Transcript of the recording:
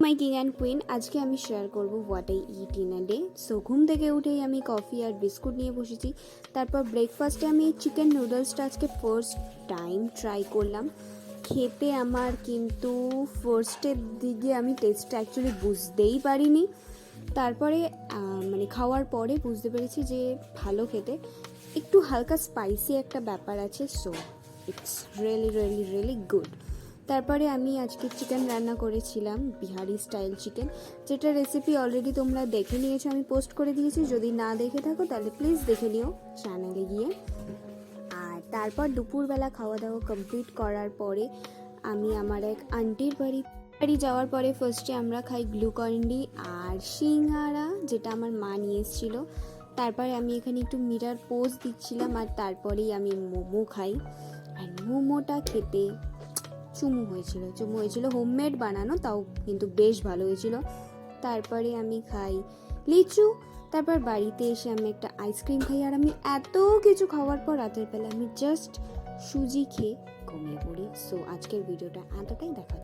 My king and queen. আজকে আমি share করব what I it in a day. So ঘুম থেকে উঠেই আমি কফি আর বিস্কুট নিয়ে বসেছি। তারপর ব্রেকফাস্টে আমি চিকেন নুডলসটা আজকে ফার্স্ট টাইম ট্রাই করলাম। খেতে আমার কিন্তু ফার্স্টের দিকে আমি টেস্টটা অ্যাকচুয়ালি বুঝতেই পারিনি। তারপরে মানে খাওয়ার পরে বুঝতে পেরেছি যে ভালো খেতে, একটু হালকা স্পাইসি একটা ব্যাপার আছে। So it's really really really good. তারপরে আমি আজকে চিকেন রান্না করেছিলাম, বিহারি স্টাইল চিকেন, যেটা রেসিপি অলরেডি তোমরা দেখে নিয়েছো, আমি পোস্ট করে দিয়েছি। যদি না দেখে থাকো তাহলে প্লিজ দেখে নিও চ্যানেলে গিয়ে। আর তারপর দুপুরবেলা খাওয়া দাওয়া কমপ্লিট করার পরে আমি আমার এক আন্টির বাড়ি যাওয়ার পরে ফার্স্টে আমরা খাই গ্লুকন্ডি আর সিঙ্গারা, যেটা আমার মা নিয়ে এসেছিল। তারপরে আমি এখানে একটু মিরার পোজ দিচ্ছিলাম, আর তারপরেই আমি মোমো খাই। আর মোমোটা খেতে চুমু হয়েছিল হোমমেড বানানো, তাও কিন্তু বেশ ভালো হয়েছিল। তারপরে আমি খাই লিচু। তারপর বাড়িতে এসে আমি একটা আইসক্রিম খাই। আর আমি এত কিছু খাওয়ার পর রাতের বেলা আমি জাস্ট সুজি খেয়ে ঘুমিয়ে পড়ি। সো আজকের ভিডিওটা এতটাই দেখা।